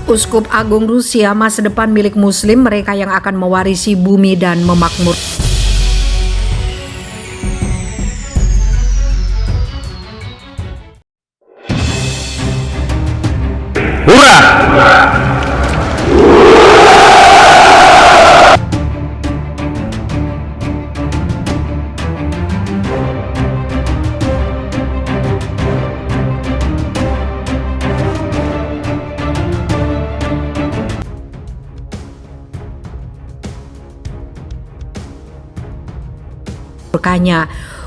Uskup Agung Rusia, masa depan milik Muslim, mereka yang akan mewarisi bumi dan memakmur. Hurrah!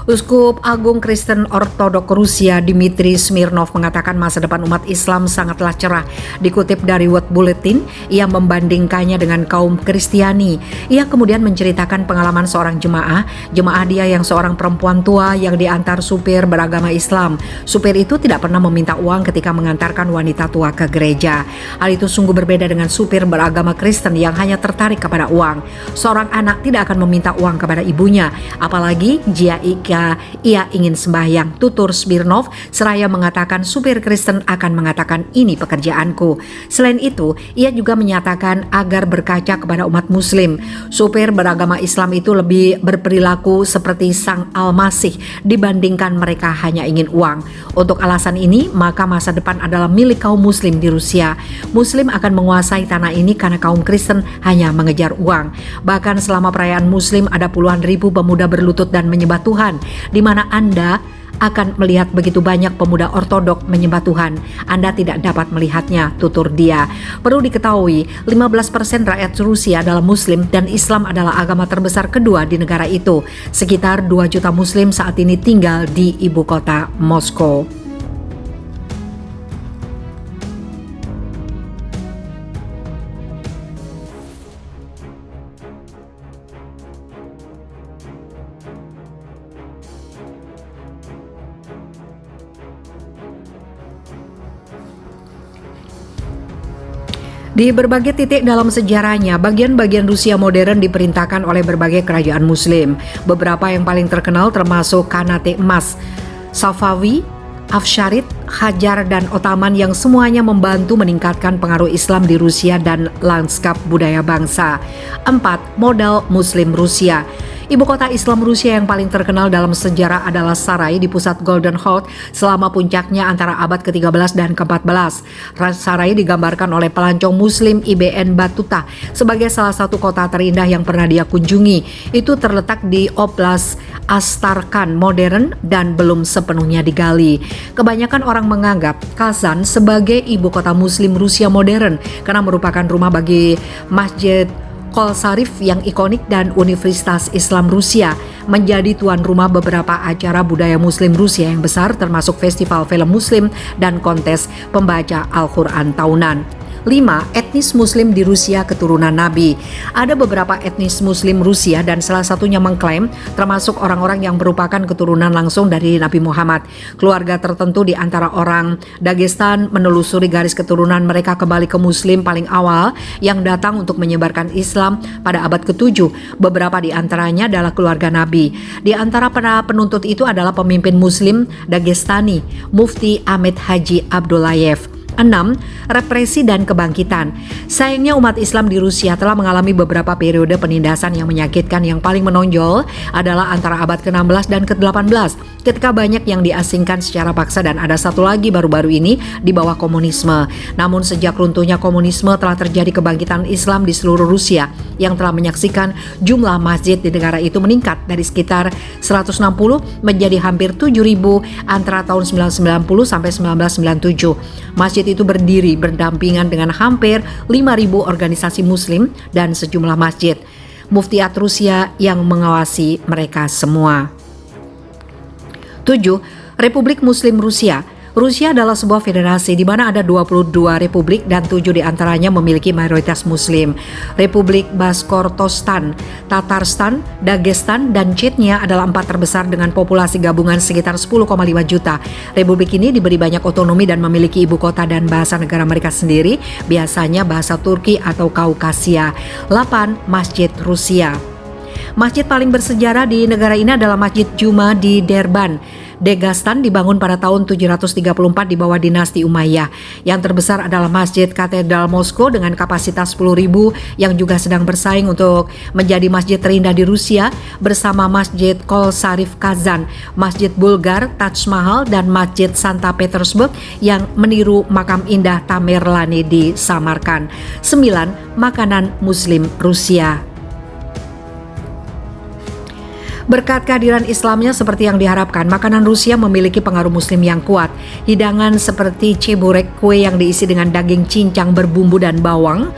Uskup Agung Kristen Ortodok Rusia Dmitry Smirnov mengatakan masa depan umat Islam sangatlah cerah. Dikutip dari World Bulletin, ia membandingkannya dengan kaum Kristiani. Ia kemudian menceritakan pengalaman seorang jemaah dia yang seorang perempuan tua yang diantar supir beragama Islam. Supir itu tidak pernah meminta uang ketika mengantarkan wanita tua ke gereja. Hal itu sungguh berbeda dengan supir beragama Kristen yang hanya tertarik kepada uang. Seorang anak tidak akan meminta uang kepada ibunya, apalagi jika ia ingin sembahyang, tutur Smirnov, seraya mengatakan supir Kristen akan mengatakan ini pekerjaanku. Selain itu, ia juga menyatakan agar berkaca kepada umat Muslim. Supir beragama Islam itu lebih berperilaku seperti Sang Al-Masih dibandingkan mereka hanya ingin uang. Untuk alasan ini, maka masa depan adalah milik kaum Muslim di Rusia. Muslim akan menguasai tanah ini karena kaum Kristen hanya mengejar uang. Bahkan selama perayaan Muslim ada puluhan ribu pemuda berlutut dan menyembah Tuhan, di mana Anda akan melihat begitu banyak pemuda ortodok menyembah Tuhan. Anda tidak dapat melihatnya, tutur dia. Perlu diketahui, 15% rakyat Rusia adalah Muslim dan Islam adalah agama terbesar kedua di negara itu. Sekitar 2 juta Muslim saat ini tinggal di ibu kota Moskow. Di berbagai titik dalam sejarahnya, bagian-bagian Rusia modern diperintahkan oleh berbagai kerajaan Muslim. Beberapa yang paling terkenal termasuk Khanate Emas, Safavi, Afsharid, Hajar, dan Ottoman yang semuanya membantu meningkatkan pengaruh Islam di Rusia dan lanskap budaya bangsa. 4. Modal Muslim Rusia. Ibu kota Islam Rusia yang paling terkenal dalam sejarah adalah Sarai di pusat Golden Horde selama puncaknya antara abad ke-13 dan ke-14. Sarai digambarkan oleh pelancong Muslim IBN Batuta sebagai salah satu kota terindah yang pernah dia kunjungi. Itu terletak di Oblast Astrakhan modern dan belum sepenuhnya digali. Kebanyakan orang menganggap Kazan sebagai ibu kota Muslim Rusia modern karena merupakan rumah bagi Masjid Kolsarif yang ikonik dan Universitas Islam Rusia, menjadi tuan rumah beberapa acara budaya Muslim Rusia yang besar termasuk festival film Muslim dan kontes pembaca Al-Quran tahunan. 5. Etnis Muslim di Rusia keturunan Nabi. Ada beberapa etnis Muslim Rusia dan salah satunya mengklaim termasuk orang-orang yang merupakan keturunan langsung dari Nabi Muhammad. Keluarga tertentu di antara orang Dagestan menelusuri garis keturunan mereka kembali ke Muslim paling awal yang datang untuk menyebarkan Islam pada abad ke-7. Beberapa di antaranya adalah keluarga Nabi. Di antara para penuntut itu adalah pemimpin Muslim Dagestani, Mufti Ahmed Haji Abdullayev. 6. Represi dan kebangkitan. Sayangnya umat Islam di Rusia telah mengalami beberapa periode penindasan yang menyakitkan. Yang paling menonjol adalah antara abad ke-16 dan ke-18 ketika banyak yang diasingkan secara paksa, dan ada satu lagi baru-baru ini di bawah komunisme. Namun sejak runtuhnya komunisme telah terjadi kebangkitan Islam di seluruh Rusia yang telah menyaksikan jumlah masjid di negara itu meningkat dari sekitar 160 menjadi hampir 7.000 antara tahun 1990 sampai 1997. Masjid itu berdiri berdampingan dengan hampir 5.000 organisasi Muslim dan sejumlah masjid. Muftiat Rusia yang mengawasi mereka semua. 7. Republik Muslim Rusia. Rusia adalah sebuah federasi di mana ada 22 republik dan 7 diantaranya memiliki mayoritas Muslim. Republik Bashkortostan, Tatarstan, Dagestan, dan Chechnya adalah 4 terbesar dengan populasi gabungan sekitar 10,5 juta. Republik ini diberi banyak otonomi dan memiliki ibu kota dan bahasa negara mereka sendiri, biasanya bahasa Turki atau Kaukasia. 8. Masjid Rusia. Masjid paling bersejarah di negara ini adalah Masjid Juma di Derbban, Dagestan, dibangun pada tahun 734 di bawah dinasti Umayyah. Yang terbesar adalah Masjid Katedral Moskow dengan kapasitas 10.000 yang juga sedang bersaing untuk menjadi masjid terindah di Rusia bersama Masjid Kolsarif Kazan, Masjid Bulgar, Taj Mahal, dan Masjid Santa Petersburg yang meniru makam indah Tamerlane di Samarkand. 9. Makanan Muslim Rusia. Berkat kehadiran Islamnya seperti yang diharapkan, makanan Rusia memiliki pengaruh Muslim yang kuat. Hidangan seperti ceburek, kue yang diisi dengan daging cincang berbumbu dan bawang,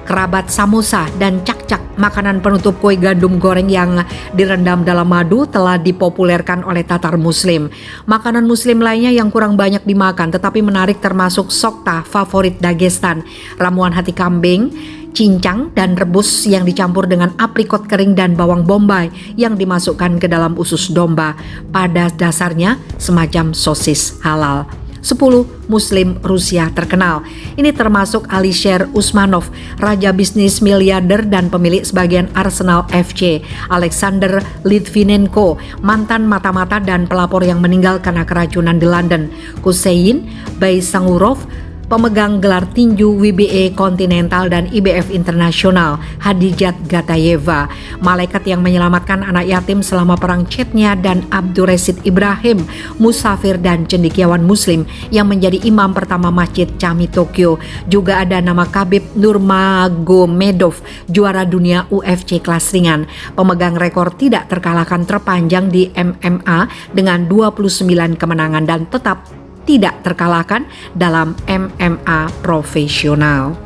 kerabat samosa, dan cak-cak, makanan penutup kue gandum goreng yang direndam dalam madu, telah dipopulerkan oleh Tatar Muslim. Makanan Muslim lainnya yang kurang banyak dimakan tetapi menarik termasuk sokta, favorit Dagestan, ramuan hati kambing, cincang, dan rebus yang dicampur dengan aprikot kering dan bawang bombay yang dimasukkan ke dalam usus domba. Pada dasarnya semacam sosis halal. 10. Muslim Rusia terkenal. Ini termasuk Alisher Usmanov, raja bisnis miliarder dan pemilik sebagian Arsenal FC, Alexander Litvinenko, mantan mata-mata dan pelapor yang meninggal karena keracunan di London, Kusein Baisangurov, pemegang gelar tinju WBA Continental dan IBF Internasional, Hadijat Gatayeva, malaikat yang menyelamatkan anak yatim selama perang Chechnya, dan Abdurrashid Ibrahim, musafir dan cendekiawan Muslim yang menjadi imam pertama Masjid Chami Tokyo. Juga ada nama Khabib Nurmagomedov, juara dunia UFC kelas ringan, pemegang rekor tidak terkalahkan terpanjang di MMA dengan 29 kemenangan dan tetap tidak terkalahkan dalam MMA profesional.